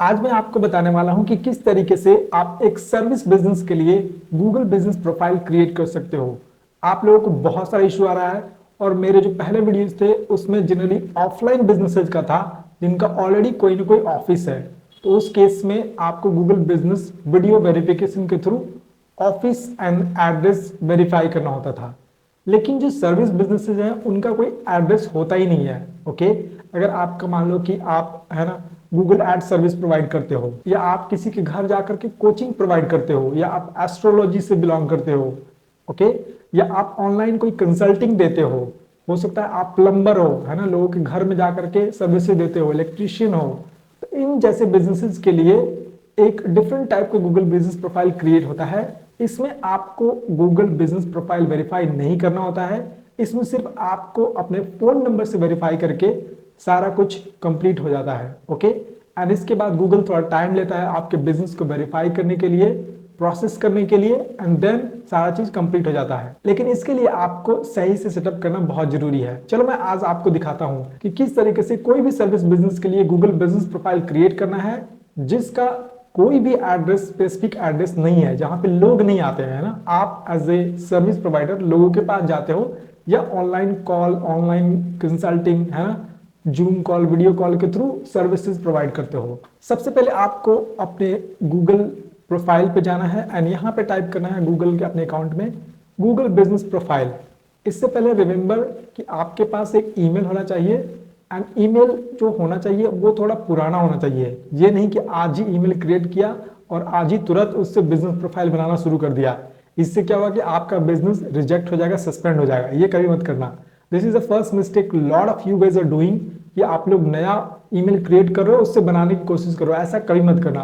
आज मैं आपको बताने वाला हूं कि किस तरीके से आप एक सर्विस बिजनेस के लिए गूगल बिजनेस प्रोफाइल क्रिएट कर सकते हो। आप लोगों को बहुत सारा इशू आ रहा है और मेरे जो पहले वीडियोस थे उसमें जनरली ऑफलाइन बिजनेसेस का था जिनका ऑलरेडी कोई ना कोई ऑफिस है, तो उस केस में आपको गूगल बिजनेस वीडियो वेरिफिकेशन के through office and address verify करना होता था। लेकिन जो सर्विस बिजनेसेस हैं उनका कोई एड्रेस होता ही नहीं है। ओके, अगर आपका मान लो कि आप है ना गूगल एड सर्विस प्रोवाइड करते हो, या आप किसी के घर जाकर के कोचिंग प्रोवाइड करते हो, या आप एस्ट्रोलॉजी से बिलोंग करते हो, ओके, या आप ऑनलाइन कोई कंसल्टिंग देते हो सकता है आप प्लम्बर हो, है ना, लोगों के घर में जाकर के सर्विसेज देते हो, इलेक्ट्रीशियन हो, तो इन जैसे बिजनेसेस के लिए एक डिफरेंट टाइप का गूगल बिजनेस प्रोफाइल क्रिएट होता है। इसमें आपको गूगल बिजनेस प्रोफाइल वेरीफाई नहीं करना होता है, इसमें सिर्फ आपको अपने फोन नंबर से वेरीफाई करके सारा कुछ कंप्लीट हो जाता है। ओके, एंड इसके बाद गूगल थोड़ा टाइम लेता है आपके बिजनेस को वेरीफाई करने के लिए, प्रोसेस करने के लिए, एंड देन सारा चीज कंप्लीट हो जाता है। लेकिन इसके लिए आपको सही से सेटअप करना बहुत जरूरी है। चलो मैं आज आपको दिखाता हूं कि किस तरीके से कोई भी सर्विस बिजनेस के लिए गूगल बिजनेस प्रोफाइल क्रिएट करना है जिसका कोई भी एड्रेस, स्पेसिफिक एड्रेस नहीं है, जहां पे लोग नहीं आते हैं ना। आप एज ए सर्विस प्रोवाइडर लोगों के पास जाते हो, या ऑनलाइन कॉल, ऑनलाइन कंसल्टिंग, है ना, जूम कॉल, वीडियो कॉल के थ्रू सर्विसेज प्रोवाइड करते हो। सबसे पहले आपको अपने गूगल प्रोफाइल पे जाना है एंड यहाँ पे टाइप करना है गूगल के अपने अकाउंट में गूगल बिजनेस प्रोफाइल। इससे पहले रिमेंबर कि आपके पास एक ईमेल होना चाहिए, एंड ईमेल जो होना चाहिए वो थोड़ा पुराना होना चाहिए। ये नहीं कि आज ही ईमेल क्रिएट किया और आज ही तुरंत उससे बिजनेस प्रोफाइल बनाना शुरू कर दिया। इससे क्या होगा कि आपका बिजनेस रिजेक्ट हो जाएगा, सस्पेंड हो जाएगा। ये कभी मत करना। This is the first mistake lot of you guys are doing, कि आप लोग नया ईमेल क्रिएट कर रहे हो, उससे बनाने की कोशिश करो। ऐसा कभी मत करना।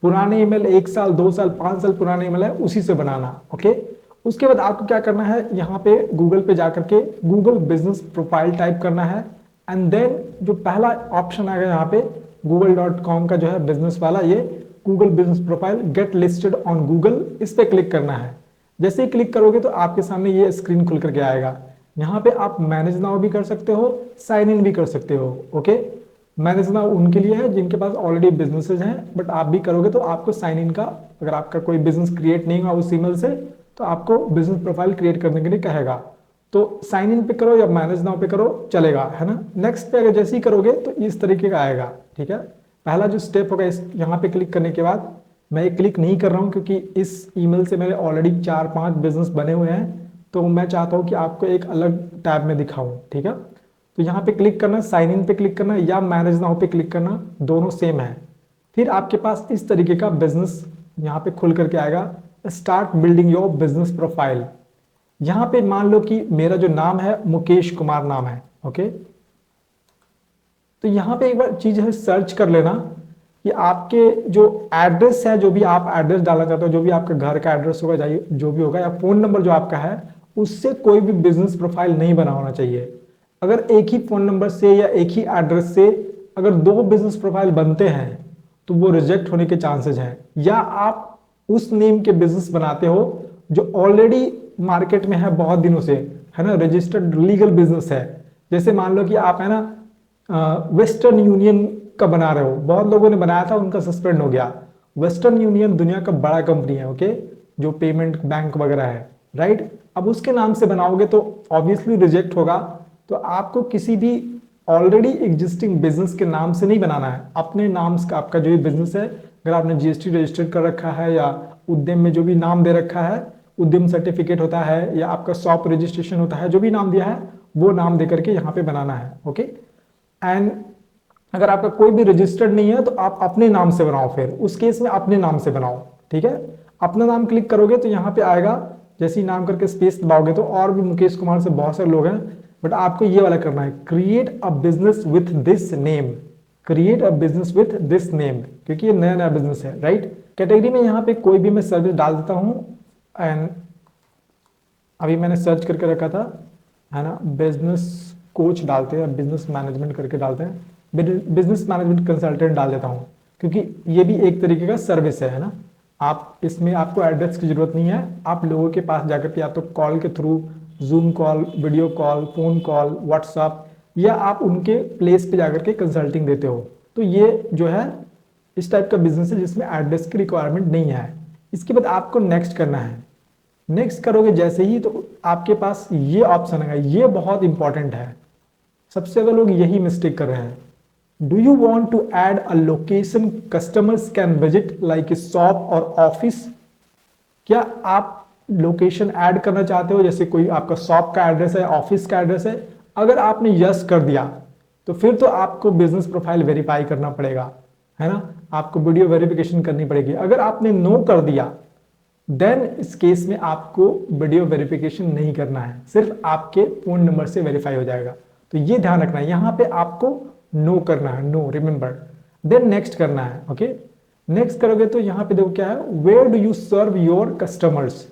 पुराने ईमेल 1 साल 2 साल 5 साल पुराने ईमेल है, उसी से बनाना। ओके, उसके बाद आपको क्या करना है, यहाँ पे गूगल पे जाकर के गूगल बिजनेस प्रोफाइल टाइप करना है, एंड देन जो पहला ऑप्शन आएगा यहाँ पे google.com का जो है बिजनेस वाला, ये Google business profile get listed on Google, इस पे क्लिक करना है। जैसे ही क्लिक करोगे तो आपके सामने ये स्क्रीन खुल करके आएगा। यहाँ पे आप मैनेज नाउ भी कर सकते हो, साइन इन भी कर सकते हो। ओके, मैनेज नाउ उनके लिए है जिनके पास ऑलरेडी बिजनेसेस हैं, बट आप भी करोगे तो आपको साइन इन का, अगर आपका कोई बिजनेस क्रिएट नहीं हुआ उस ईमेल से, तो आपको बिजनेस प्रोफाइल क्रिएट करने के लिए कहेगा। तो साइन इन पे करो या मैनेज नाउ पे करो, चलेगा, है ना। नेक्स्ट पे अगर जैसे ही करोगे तो इस तरीके का आएगा। ठीक है, पहला जो स्टेप होगा इस यहाँ पे क्लिक करने के बाद, मैं ये क्लिक नहीं कर रहा हूँ क्योंकि इस ईमेल से मेरे ऑलरेडी 4-5 बिजनेस बने हुए हैं, तो मैं चाहता हूँ कि आपको एक अलग टैब में दिखाऊं। ठीक है, तो यहाँ पे क्लिक करना, साइन इन पे क्लिक करना या मैनेज नाउ पे क्लिक करना, दोनों सेम है। फिर आपके पास इस तरीके का बिजनेस यहाँ पे खुल करके आएगा, start building your business profile. यहाँ पे मान लो कि मेरा जो नाम है मुकेश कुमार नाम है। ओके, तो यहाँ पे एक बार चीज है, सर्च कर लेना कि आपके जो एड्रेस है, जो भी आप एड्रेस डालना चाहते हो, जो भी आपका घर का एड्रेस होगा, जो भी होगा, या फोन नंबर जो आपका है, उससे कोई भी बिजनेस प्रोफाइल नहीं बना होना चाहिए। अगर एक ही फोन नंबर से या एक ही एड्रेस से अगर 2 बिजनेस प्रोफाइल बनते हैं तो वो रिजेक्ट होने के चांसेस हैं। या आप उस नेम के बिजनेस बनाते हो जो ऑलरेडी मार्केट में है बहुत दिनों से, है ना, रजिस्टर्ड लीगल बिजनेस है। जैसे मान लो कि आप, है ना, वेस्टर्न यूनियन का बना रहे हो, बहुत लोगों ने बनाया था, उनका सस्पेंड हो गया। वेस्टर्न यूनियन दुनिया का बड़ा कंपनी है, ओके, जो पेमेंट बैंक वगैरह है, राइट। अब उसके नाम से बनाओगे तो ऑब्वियसली रिजेक्ट होगा। तो आपको किसी भी ऑलरेडी एग्जिस्टिंग बिजनेस के नाम से नहीं बनाना है, अपने नाम का आपका जो भी बिजनेस है, अगर आपने जीएसटी रजिस्टर्ड कर रखा है या उद्यम में जो भी नाम दे रखा है, उद्यम सर्टिफिकेट होता है या आपका शॉप रजिस्ट्रेशन होता है, जो भी नाम दिया है वो नाम दे करके यहाँ पे बनाना है। ओके, एंड अगर आपका कोई भी रजिस्टर्ड नहीं है तो आप अपने नाम से बनाओ, फिर उस केस में अपने नाम से बनाओ। ठीक है, अपना नाम क्लिक करोगे तो यहाँ पे आएगा, जैसे ही नाम करके स्पेस दबाओगे तो और भी मुकेश कुमार से बहुत सारे लोग हैं, बट आपको ये वाला करना है, create a business with this name, create a business with this name, क्योंकि ये नया नया बिजनेस है, राइट। कैटेगरी में यहाँ पे कोई भी मैं सर्विस डाल देता हूँ, एंड अभी मैंने सर्च करके रखा था, है ना, बिजनेस कोच डालते हैं, बिजनेस मैनेजमेंट करके डालते हैं, बिजनेस मैनेजमेंट कंसल्टेंट डाल देता हूँ, क्योंकि ये भी एक तरीके का सर्विस है ना। आप इसमें आपको एड्रेस की जरूरत नहीं है, आप लोगों के पास जाकर के या तो कॉल के through, zoom call, video call, phone call, WhatsApp, या आप उनके प्लेस पे जाकर के कंसल्टिंग देते हो। तो ये जो है इस टाइप का बिजनेस है जिसमें एड्रेस की रिक्वायरमेंट नहीं है। इसके बाद आपको नेक्स्ट करना है। नेक्स्ट करोगे जैसे ही तो आपके पास ये ऑप्शन आएगा, ये बहुत इंपॉर्टेंट है, सबसे ज्यादा लोग यही मिस्टेक कर रहे हैं। Do you want to add a location customers can visit like a shop और ऑफिस? क्या आप लोकेशन ऐड करना चाहते हो, जैसे कोई आपका शॉप का एड्रेस है, ऑफिस का एड्रेस है? अगर आपने यस कर दिया तो फिर तो आपको बिजनेस प्रोफाइल वेरीफाई करना पड़ेगा, है ना, आपको वीडियो वेरिफिकेशन करनी पड़ेगी। अगर आपने नो कर दिया देन इस केस में आपको वीडियो वेरिफिकेशन नहीं करना है, सिर्फ आपके फोन नंबर से वेरीफाई हो जाएगा। तो ये ध्यान रखना है, यहां पे आपको नो करना है, नो, रिमेंबर। देन नेक्स्ट करना है। ओके, नेक्स्ट करोगे तो यहां पे देखो क्या है, where do you serve your customers.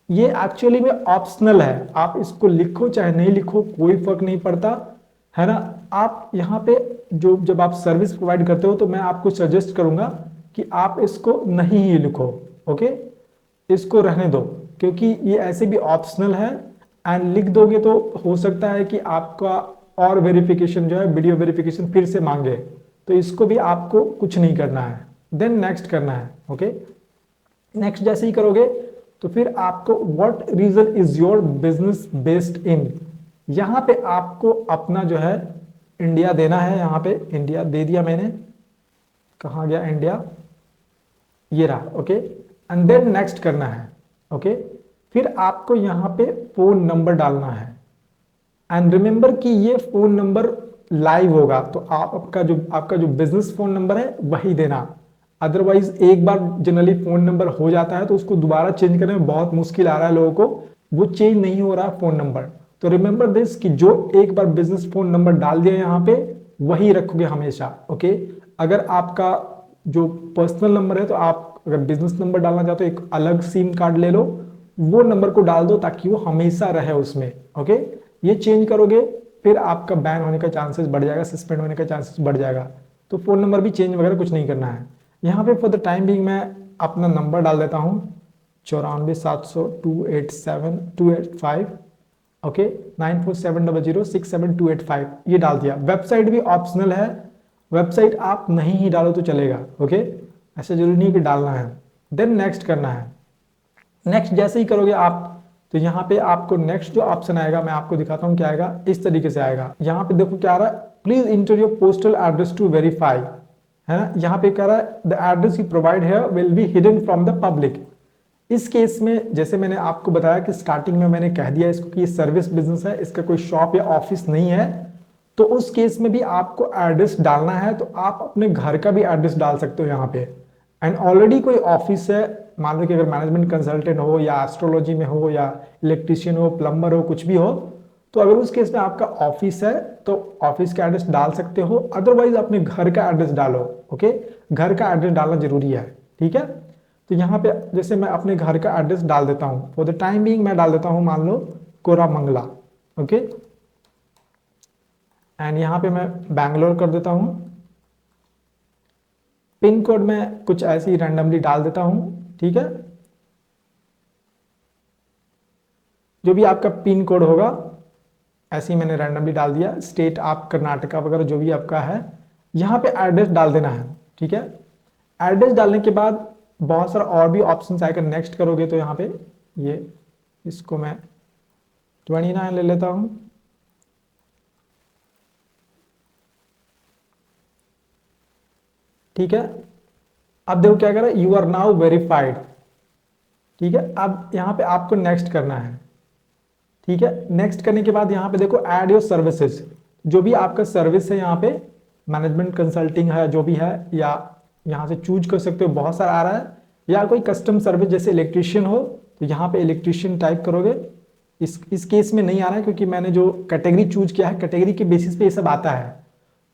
ये एक्चुअली में ऑप्शनल है, आप इसको लिखो चाहे नहीं लिखो कोई फर्क नहीं पड़ता, है ना। आप यहाँ पे जो जब आप सर्विस प्रोवाइड करते हो तो मैं आपको सजेस्ट करूंगा कि आप इसको नहीं ही लिखो। ओके, इसको रहने दो, क्योंकि ये ऐसे भी ऑप्शनल है, एंड लिख दोगे तो हो सकता है कि आपका और वेरिफिकेशन जो है, वीडियो वेरिफिकेशन फिर से मांगे, तो इसको भी आपको कुछ नहीं करना है। देन नेक्स्ट करना है। ओके, नेक्स्ट जैसे ही करोगे तो फिर आपको what region is your business based in, यहां पे आपको अपना जो है इंडिया देना है। यहां पे इंडिया दे दिया मैंने, कहा गया इंडिया, ये रहा। ओके, एंड देन नेक्स्ट करना है। ओके, फिर आपको यहां पे फोन नंबर डालना है, एंड रिमेंबर कि ये फोन नंबर लाइव होगा, तो आपका जो बिजनेस फोन नंबर है वही देना। अदरवाइज एक बार जनरली फोन नंबर हो जाता है तो उसको दोबारा चेंज करने में बहुत मुश्किल आ रहा है लोगों को, वो चेंज नहीं हो रहा है फोन नंबर। तो रिमेंबर दिस कि जो एक बार बिजनेस फोन नंबर डाल दिया यहाँ पे वही रखोगे हमेशा। ओके, अगर आपका जो पर्सनल नंबर है तो आप अगर बिजनेस नंबर डालना चाहते हो एक अलग सिम कार्ड ले लो, वो नंबर को डाल दो ताकि वो हमेशा रहे उसमें। ओके, ये चेंज करोगे फिर आपका बैन होने का चांसेस बढ़ जाएगा, सस्पेंड होने का चांसेस बढ़ जाएगा। तो फोन नंबर भी चेंज वगैरह कुछ नहीं करना है। यहाँ पे फॉर द टाइम बिंग मैं अपना नंबर डाल देता हूँ 9470287285। ओके, 9470067285, ये डाल दिया। वेबसाइट भी ऑप्शनल है, वेबसाइट आप नहीं ही डालो तो चलेगा। ओके, ऐसा जरूरी नहीं कि डालना है। देन नेक्स्ट करना है। नेक्स्ट जैसे ही करोगे आप तो यहाँ पे आपको नेक्स्ट जो ऑप्शन आएगा मैं आपको दिखाता हूँ क्या आएगा, इस तरीके से आएगा। यहाँ पे देखो क्या आ रहा है, please enter your postal address to verify, है ना। यहाँ पे कह रहा है the address you provide here will be hidden from the public. इस केस में जैसे मैंने आपको बताया कि स्टार्टिंग में मैंने कह दिया इसको कि ये सर्विस बिजनेस है, इसका कोई शॉप या ऑफिस नहीं है, तो उस केस में भी आपको एड्रेस डालना है। तो आप अपने घर का भी एड्रेस डाल सकते हो यहाँ पे। एंड ऑलरेडी कोई ऑफिस है, मान लो कि अगर मैनेजमेंट कंसल्टेंट हो या एस्ट्रोलॉजी में हो या इलेक्ट्रिशियन हो, प्लम्बर हो, कुछ भी हो, तो अगर उस केस में आपका ऑफिस है तो ऑफिस का एड्रेस डाल सकते हो, अदरवाइज अपने घर का एड्रेस डालो। ओके, घर का एड्रेस डालना जरूरी है, ठीक है। तो यहाँ पे जैसे मैं अपने घर का एड्रेस डाल देता हूँ, फॉर द टाइम बीइंग मैं डाल देता हूँ मान लो कोरामंगला। ओके, एंड यहाँ पे मैं बैंगलोर कर देता हूँ। पिन कोड में कुछ ऐसे ही रैंडमली डाल देता हूँ, ठीक है। जो भी आपका पिन कोड होगा ऐसे ही मैंने रैंडमली डाल दिया। स्टेट आप कर्नाटका वगैरह जो भी आपका है, यहाँ पे एड्रेस डाल देना है, ठीक है। एड्रेस डालने के बाद बहुत सारा और भी ऑप्शन आएगा। नेक्स्ट करोगे तो यहाँ पे ये इसको मैं 29 ले लेता हूँ, ठीक है। अब देखो क्या कर रहा है, यू आर नाउ वेरीफाइड, ठीक है। अब यहाँ पे आपको नेक्स्ट करना है, ठीक है। नेक्स्ट करने के बाद यहाँ पे देखो ऐड योर सर्विसेज, जो भी आपका सर्विस है यहाँ पे मैनेजमेंट कंसल्टिंग है जो भी है, या यहाँ से चूज कर सकते हो, बहुत सारा आ रहा है। या कोई कस्टम सर्विस जैसे इलेक्ट्रिशियन हो तो यहाँ पे इलेक्ट्रिशियन टाइप करोगे। इस केस में नहीं आ रहा है क्योंकि मैंने जो कैटेगरी चूज किया है कैटेगरी के बेसिस पे ये सब आता है,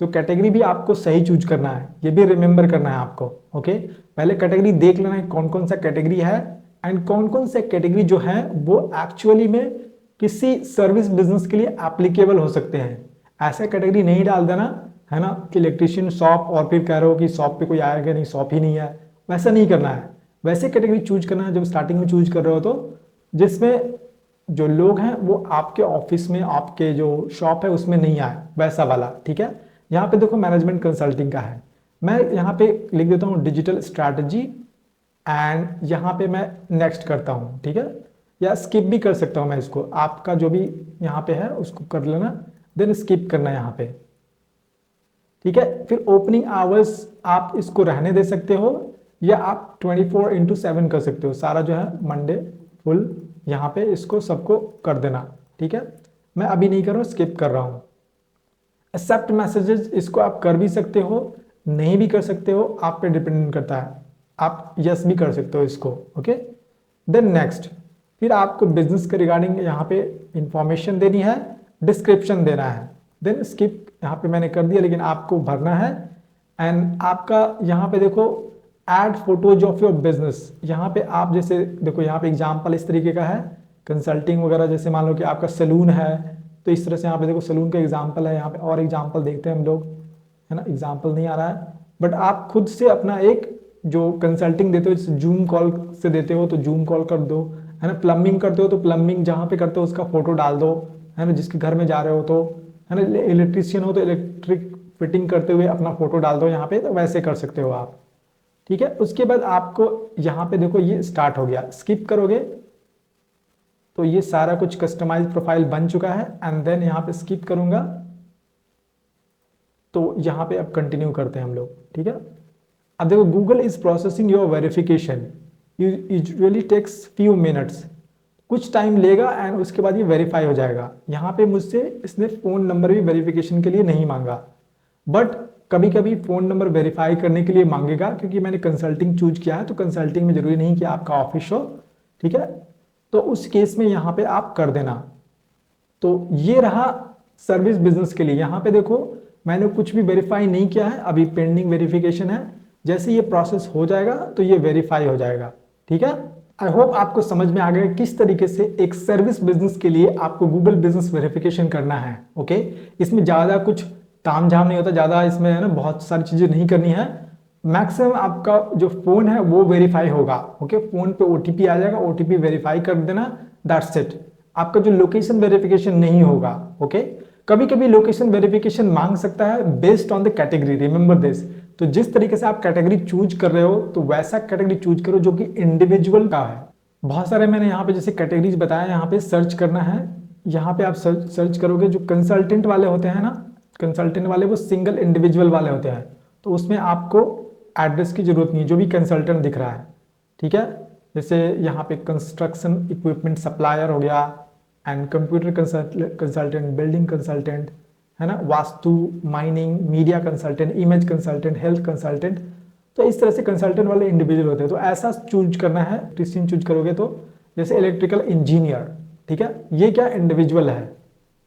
तो कैटेगरी भी आपको सही चूज करना है, ये भी रिमेंबर करना है आपको। ओके, पहले कैटेगरी देख लेना है कौन कौन सा कैटेगरी है, एंड कौन कौन से कैटेगरी जो है वो एक्चुअली में किसी सर्विस बिजनेस के लिए एप्लीकेबल हो सकते हैं। ऐसा कैटेगरी नहीं डाल देना, है ना, कि इलेक्ट्रिशियन शॉप और फिर कह रहे हो कि शॉप पे कोई आएगा नहीं, शॉप ही नहीं है, वैसा नहीं करना है। वैसे कैटेगरी चूज करना है जब स्टार्टिंग में चूज कर रहे हो तो जिसमें जो लोग हैं वो आपके ऑफिस में, आपके जो शॉप है उसमें नहीं आए, वैसा वाला, ठीक है। यहाँ पे देखो मैनेजमेंट कंसल्टिंग का है। मैं यहाँ पे लिख देता हूँ डिजिटल स्ट्रैटेजी एंड यहाँ पे मैं नेक्स्ट करता हूँ, ठीक है, या स्किप भी कर सकता हूँ मैं इसको, आपका जो भी यहाँ पे है उसको कर लेना, देन स्किप करना यहाँ पे, ठीक है। फिर ओपनिंग आवर्स आप इसको रहने दे सकते हो या आप 24/7 कर सकते हो, सारा जो है मंडे फुल यहाँ पे इसको सबको कर देना, ठीक है। मैं अभी नहीं कर रहा हूँ, स्किप कर रहा हूँ। एक्सेप्ट मैसेजेस इसको आप कर भी सकते हो, नहीं भी कर सकते हो, आप पे डिपेंड करता है, आप यस भी कर सकते हो इसको, ओके। देन नेक्स्ट, फिर आपको बिजनेस के रिगार्डिंग यहाँ पे इंफॉर्मेशन देनी है, डिस्क्रिप्शन देना है, देन स्किप यहाँ पे मैंने कर दिया, लेकिन आपको भरना है। एंड आपका यहाँ पे देखो add photos of your business, यहाँ पे आप जैसे देखो यहाँ पे एग्जाम्पल इस तरीके का है, कंसल्टिंग वगैरह, जैसे मान लो कि आपका सैलून है तो इस तरह से यहाँ पे देखो सैलून का एग्जाम्पल है, यहाँ पे और एग्जाम्पल देखते हैं हम लोग, है ना, एग्जाम्पल नहीं आ रहा है, बट आप खुद से अपना एक जो कंसल्टिंग देते हो, जैसे जूम कॉल से देते हो तो जूम कॉल कर दो, है ना, प्लम्बिंग करते हो तो प्लम्बिंग जहाँ पे करते हो उसका फोटो डाल दो, है ना, जिसके घर में जा रहे हो तो, है ना, इलेक्ट्रीशियन हो तो इलेक्ट्रिक फिटिंग करते हुए अपना फोटो डाल दो यहाँ पे, तो वैसे कर सकते हो आप, ठीक है। उसके बाद आपको यहाँ पे देखो ये स्टार्ट हो गया, स्किप करोगे तो ये सारा कुछ कस्टमाइज प्रोफाइल बन चुका है, एंड देन यहाँ पे स्किप करूंगा तो यहाँ पे अब कंटिन्यू करते हैं हम लोग, ठीक है। अब देखो Google is processing your verification, usually takes few minutes, कुछ टाइम लेगा एंड उसके बाद ये वेरीफाई हो जाएगा। यहाँ पे मुझसे इसने फ़ोन नंबर भी वेरिफिकेशन के लिए नहीं मांगा, बट कभी कभी फ़ोन नंबर वेरीफाई करने के लिए मांगेगा, क्योंकि मैंने कंसल्टिंग चूज किया है, तो कंसल्टिंग में जरूरी नहीं कि आपका ऑफिस हो, ठीक है, तो उस केस में यहाँ पे आप कर देना। तो ये रहा सर्विस बिजनेस के लिए। यहाँ पे देखो मैंने कुछ भी वेरीफाई नहीं किया है, अभी पेंडिंग वेरिफिकेशन है, जैसे ये प्रोसेस हो जाएगा तो ये वेरीफाई हो जाएगा, ठीक है। आई होप आपको समझ में आ गया किस तरीके से एक सर्विस बिजनेस के लिए आपको गूगल बिजनेस वेरिफिकेशन करना है, ओके। इसमें ज्यादा कुछ तामझाम नहीं होता, ज्यादा इसमें है ना बहुत सारी चीजें नहीं करनी है, मैक्सिमम आपका जो फोन है वो वेरीफाई होगा, ओके, फोन पे ओटीपी आ जाएगा, ओटीपी वेरीफाई कर देना, दैट्स इट। आपका जो लोकेशन वेरिफिकेशन नहीं होगा, ओके। कभी कभी लोकेशन वेरिफिकेशन मांग सकता है based on the category, remember this. तो जिस तरीके से आप कैटेगरी चूज कर रहे हो तो वैसा कैटेगरी चूज करो जो कि इंडिविजुअल का है। बहुत सारे मैंने यहाँ पे जैसे कैटेगरीज बताया, यहाँ पे सर्च करना है, यहाँ पे आप सर्च करोगे, जो कंसल्टेंट वाले होते हैं ना, कंसल्टेंट वाले वो सिंगल इंडिविजुअल वाले होते हैं, तो उसमें आपको एड्रेस की जरूरत नहीं है, जो भी कंसल्टेंट दिख रहा है, ठीक है। जैसे यहाँ पे कंस्ट्रक्शन इक्विपमेंट सप्लायर हो गया, and computer consultant, building consultant, है ना, vastu, mining, media consultant, image consultant, health consultant, तो इस तरह से कंसल्टेंट वाले इंडिविजुअल होते हैं। तो ऐसा चूज करना है, टीचिंग चूज करोगे तो जैसे इलेक्ट्रिकल इंजीनियर, ठीक है, ये क्या इंडिविजुअल है,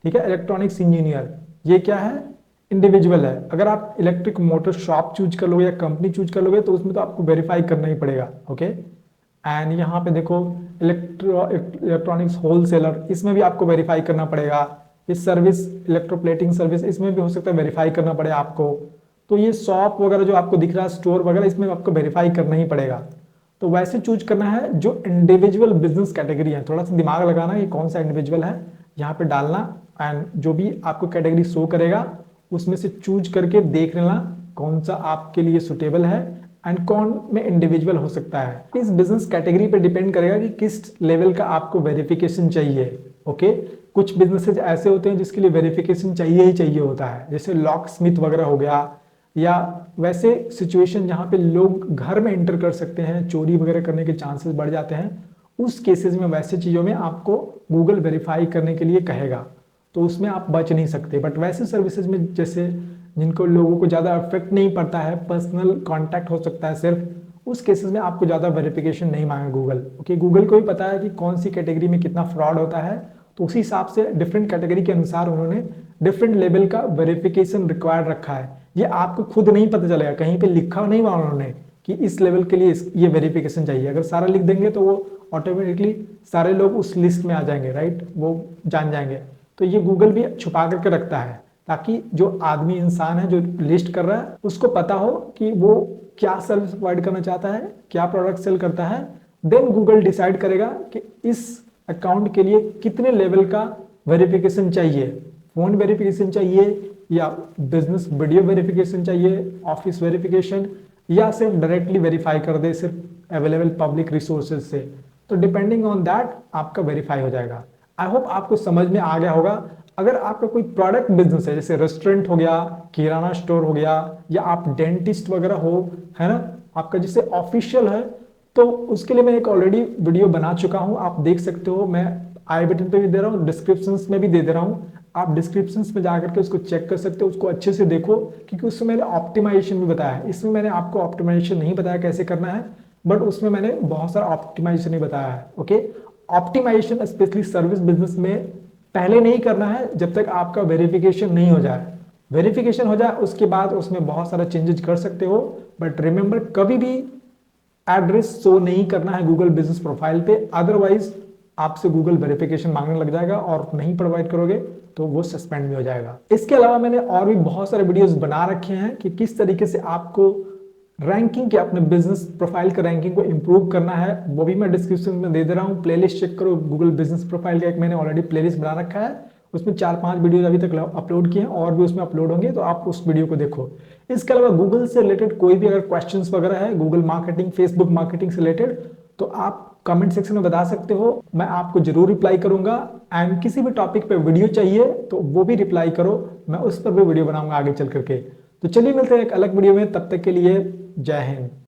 ठीक है। इलेक्ट्रॉनिक्स इंजीनियर ये क्या है, इंडिविजुअल है। अगर आप इलेक्ट्रिक मोटर शॉप चूज कर लोगे या कंपनी चूज कर लोगे तो उसमें तो आपको वेरीफाई करना ही पड़ेगा, ओके। एंड यहाँ पे देखो इलेक्ट्रॉनिक्स होलसेलर, इसमें भी आपको वेरीफाई करना पड़ेगा। इस सर्विस इलेक्ट्रोप्लेटिंग सर्विस, इसमें भी हो सकता है वेरीफाई करना पड़े आपको। तो ये शॉप वगैरह जो आपको दिख रहा है, स्टोर वगैरह, इसमें आपको वेरीफाई करना ही पड़ेगा। तो वैसे चूज करना है जो इंडिविजुअल बिजनेस कैटेगरी है, थोड़ा सा दिमाग लगाना ये कौन सा इंडिविजुअल है, यहाँ पे डालना, एंड जो भी आपको कैटेगरी शो करेगा उसमें से चूज करके देख लेना कौन सा आपके लिए सुटेबल है एंड कौन में इंडिविजुअल हो सकता है। इस बिजनेस कैटेगरी पे डिपेंड करेगा कि किस लेवल का आपको वेरिफिकेशन चाहिए, ओके। कुछ बिजनेसेस ऐसे होते हैं जिसके लिए वेरिफिकेशन चाहिए ही चाहिए होता है, जैसे लॉक स्मिथ वगैरह हो गया, या वैसे सिचुएशन जहाँ पे लोग घर में एंटर कर सकते हैं, चोरी वगैरह करने के चांसेस बढ़ जाते हैं, उस केसेस में वैसे चीज़ों में आपको गूगल वेरीफाई करने के लिए कहेगा, तो उसमें आप बच नहीं सकते। बट वैसे सर्विसेज में जैसे जिनको लोगों को ज़्यादा इफेक्ट नहीं पड़ता है, पर्सनल कांटेक्ट हो सकता है सिर्फ, उस केसेस में आपको ज़्यादा वेरिफिकेशन नहीं मांगे गूगल, ओके। गूगल को भी पता है कि कौन सी कैटेगरी में कितना फ्रॉड होता है, तो उसी हिसाब से डिफरेंट कैटेगरी के अनुसार उन्होंने डिफरेंट लेवल का वेरिफिकेशन रिक्वायर्ड रखा है। ये आपको खुद नहीं पता चलेगा, कहीं पे लिखा नहीं हुआ उन्होंने कि इस लेवल के लिए ये वेरिफिकेशन चाहिए। अगर सारा लिख देंगे तो वो ऑटोमेटिकली सारे लोग उस लिस्ट में आ जाएंगे, राइट, वो जान जाएंगे। तो ये गूगल भी छुपा करके रखता है ताकि जो आदमी इंसान है जो लिस्ट कर रहा है उसको पता हो कि वो क्या सर्विस प्रोवाइड करना चाहता है, क्या प्रोडक्ट सेल करता है। देन गूगल डिसाइड करेगा कि इस अकाउंट के लिए कितने लेवल का वेरिफिकेशन चाहिए, फोन वेरिफिकेशन चाहिए या बिजनेस वीडियो वेरिफिकेशन चाहिए, ऑफिस वेरिफिकेशन, या सिर्फ डायरेक्टली वेरीफाई कर दे सिर्फ अवेलेबल पब्लिक रिसोर्सेज से। तो डिपेंडिंग ऑन दैट आपका वेरीफाई हो जाएगा। आई होप आपको समझ में आ गया होगा। अगर आपका कोई प्रोडक्ट बिजनेस है, जैसे रेस्टोरेंट हो गया, किराना स्टोर हो गया, या आप डेंटिस्ट वगैरह हो, है ना, आपका जैसे ऑफिशियल है, तो उसके लिए मैं एक ऑलरेडी वीडियो बना चुका हूं, आप देख सकते हो। मैं आई बटन पे भी दे रहा हूँ, डिस्क्रिप्शन में भी दे दे रहा हूँ। आप डिस्क्रिप्शन में जाकर के उसको चेक कर सकते हो, उसको अच्छे से देखो, क्योंकि उसमें मैंने ऑप्टिमाइजेशन भी बताया है। इसमें मैंने आपको ऑप्टिमाइजेशन नहीं बताया कैसे करना है, बट उसमें मैंने बहुत सारा ऑप्टिमाइजेशन ही बताया है। Okay, optimization specially service business में पहले नहीं करना है जब तक आपका वेरिफिकेशन नहीं हो जाए। वेरिफिकेशन हो जाए उसके बाद उसमें बहुत सारा चेंजेस कर सकते हो, बट रिमेंबर कभी भी एड्रेस शो नहीं करना है गूगल बिजनेस प्रोफाइल पे, अदरवाइज आपसे गूगल वेरिफिकेशन मांगने लग जाएगा और नहीं प्रोवाइड करोगे तो वो सस्पेंड भी हो जाएगा। इसके अलावा मैंने और भी बहुत सारे वीडियोस बना रखे हैं कि किस तरीके से आपको रैंकिंग के अपने बिजनेस प्रोफाइल के रैंकिंग को इंप्रूव करना है, वो भी मैं डिस्क्रिप्शन में दे दे रहा हूँ। प्लेलिस्ट चेक करो, गूगल बिजनेस प्रोफाइल का एक मैंने ऑलरेडी प्लेलिस्ट बना रखा है, उसमें 4-5 वीडियो अभी तक अपलोड किए हैं, और भी उसमें अपलोड होंगे, तो आप उस वीडियो को देखो। इसके अलावा गूगल से रिलेटेड कोई भी अगर क्वेश्चंस वगैरह है, गूगल मार्केटिंग, फेसबुक मार्केटिंग से रिलेटेड, तो आप कमेंट सेक्शन में बता सकते हो, मैं आपको जरूर रिप्लाई करूंगा। एंड किसी भी टॉपिक पे वीडियो चाहिए तो वो भी रिप्लाई करो, मैं उस पर भी वीडियो बनाऊंगा आगे चल करके। तो चलिए मिलते हैं एक अलग वीडियो में, तब तक के लिए जय हिंद।